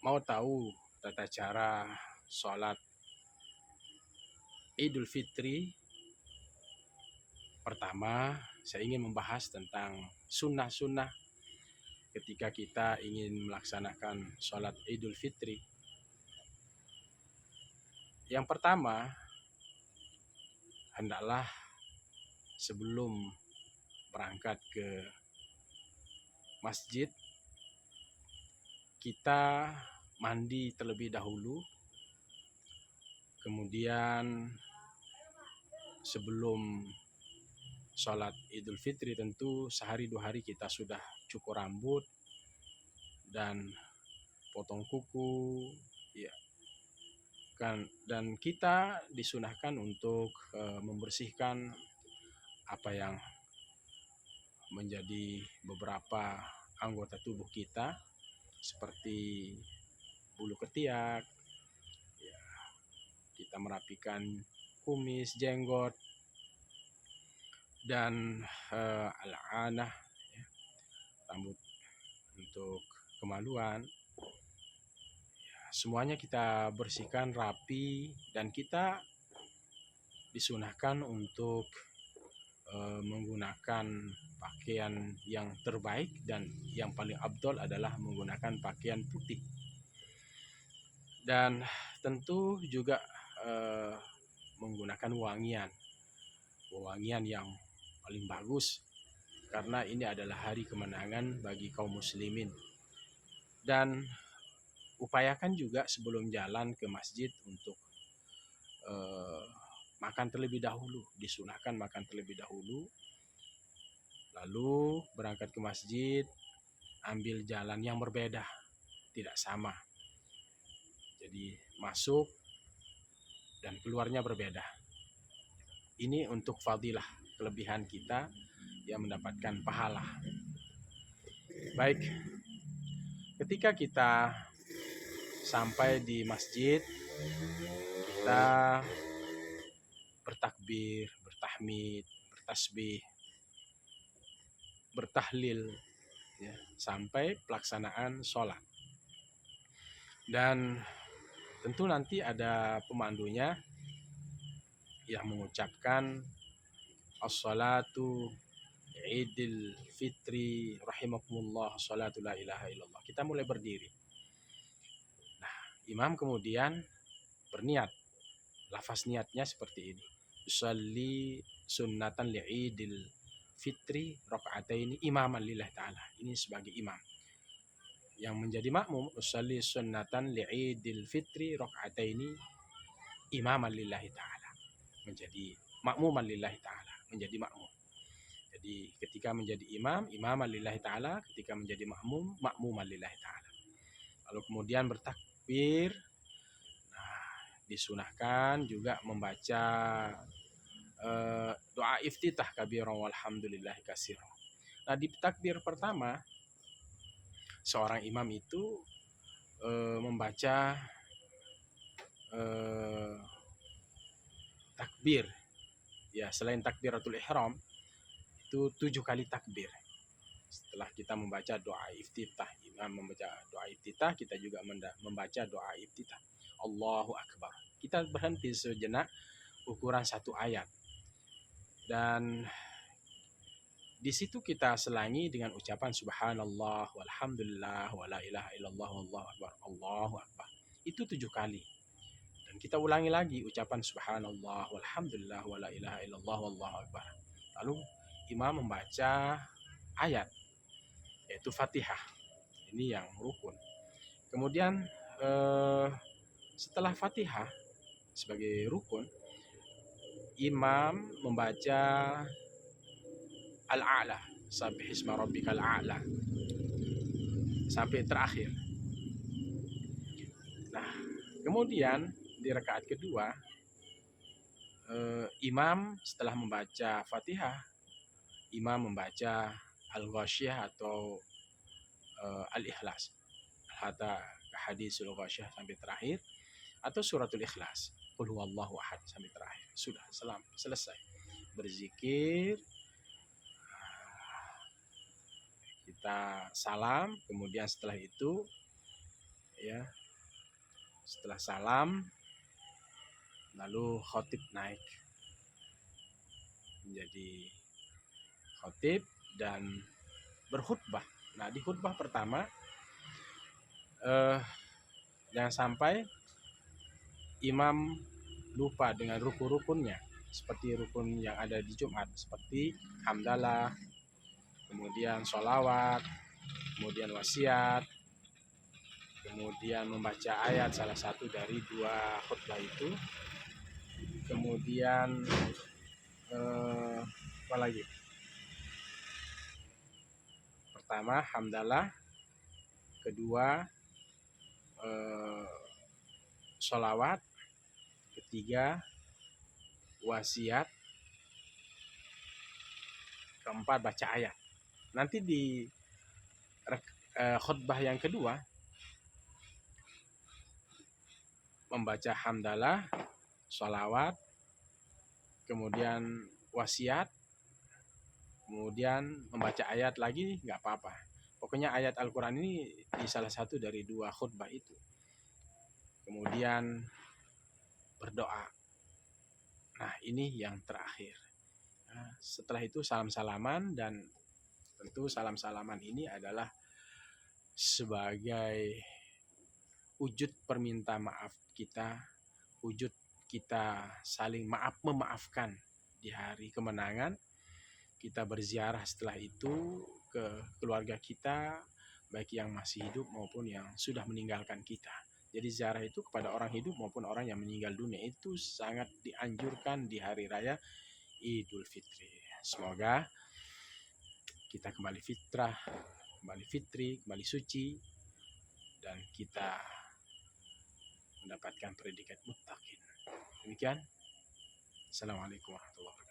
Mau tahu tata cara sholat Idul Fitri? Pertama, saya ingin membahas tentang sunnah-sunnah ketika kita ingin melaksanakan sholat Idul Fitri. Yang pertama, hendaklah sebelum berangkat ke masjid, kita mandi terlebih dahulu. Kemudian sebelum sholat Idul Fitri tentu sehari 2 hari kita sudah cukur rambut dan potong kuku, ya kan. Dan kita disunahkan untuk membersihkan apa yang menjadi beberapa anggota tubuh kita seperti bulu ketiak, ya, kita merapikan kumis, jenggot, dan al-anah, ya, rambut untuk kemaluan. Semuanya kita bersihkan rapi, dan kita disunahkan untuk menggunakan pakaian yang terbaik, dan yang paling afdol adalah menggunakan pakaian putih. Dan tentu juga menggunakan wewangian yang paling bagus, karena ini adalah hari kemenangan bagi kaum muslimin. Dan upayakan juga sebelum jalan ke masjid untuk makan terlebih dahulu, disunahkan makan terlebih dahulu, lalu berangkat ke masjid, ambil jalan yang berbeda, tidak sama. Jadi masuk dan keluarnya berbeda. Ini untuk fadilah, kelebihan kita yang mendapatkan pahala. Baik, ketika kita sampai di masjid, kita bertakbir, bertahmid, bertasbih, bertahlil, ya, sampai pelaksanaan sholat. Dan tentu nanti ada pemandunya yang mengucapkan as-salatu Idul Fitri rahimakumullah, salatu la ilaha illallah. Kita mulai berdiri. Nah, imam kemudian berniat. Lafaz niatnya seperti ini: usalli sunnatan li'idil fitri raka'ataini imaman lillahi ta'ala. Ini sebagai imam. Yang menjadi makmum, usalli sunnatan li'idil fitri raka'ataini imaman lillahi ta'ala. Menjadi makmuman lillahi ta'ala, menjadi makmum. Jadi ketika menjadi imam, imaman lillahi ta'ala; ketika menjadi makmum, makmuman lillahi ta'ala. Lalu kemudian bertakbir. Disunahkan juga membaca doa iftitah kabiran walhamdulillahi katsiran. Nah, di takbir pertama, seorang imam itu membaca takbir, ya, selain takbiratul ihram itu 7 kali takbir. Setelah kita membaca doa iftitah, imam membaca doa iftitah, kita juga membaca doa iftitah. Allahu Akbar. Kita berhenti sejenak, ukuran 1 ayat. Dan di situ kita selangi dengan ucapan subhanallah walhamdulillah wala ilaha illallah wallahu akbar, Allahu Akbar. Itu 7 kali. Dan kita ulangi lagi ucapan subhanallah walhamdulillah wala ilaha illallah wallahu akbar. Lalu imam membaca ayat, yaitu Fatihah. Ini yang rukun. Kemudian setelah Fatihah sebagai rukun, imam membaca Al-A'la, Sabbihisma rabbikal a'la, sampai terakhir. Nah, kemudian di rakaat kedua, imam setelah membaca Fatihah, imam membaca Al-Ghasyiyah atau Al-Ikhlas, hatta hadisul Ghasyiyah sampai terakhir, atau suratul Ikhlas, qul huwallahu ahad sampai terakhir. Sudah selesai berzikir, kita salam. Kemudian setelah itu ya. Setelah salam, lalu khotib naik menjadi khotib dan berkhutbah. Nah, di khutbah pertama jangan sampai imam lupa dengan rukun-rukunnya, seperti rukun yang ada di Jumat, seperti hamdalah, kemudian sholawat, kemudian wasiat, kemudian membaca ayat salah satu dari dua khutbah itu, kemudian apa lagi? Pertama hamdalah, kedua sholawat, ketiga wasiat, keempat baca ayat. Nanti di khutbah yang kedua membaca hamdalah, sholawat, kemudian wasiat, kemudian membaca ayat lagi, nggak apa-apa. Pokoknya ayat Al-Quran ini di salah satu dari dua khutbah itu. Kemudian berdoa. Nah, ini yang terakhir. Nah, setelah itu salam-salaman, dan tentu salam-salaman ini adalah sebagai wujud perminta maaf kita, wujud kita saling memaafkan di hari kemenangan. Kita berziarah setelah itu ke keluarga kita, baik yang masih hidup maupun yang sudah meninggalkan kita. Jadi ziarah itu kepada orang hidup maupun orang yang meninggal dunia itu sangat dianjurkan di hari raya Idul Fitri. Semoga kita kembali fitrah, kembali fitri, kembali suci, dan kita mendapatkan predikat muttaqin. Demikian. Assalamualaikum warahmatullahi wabarakatuh.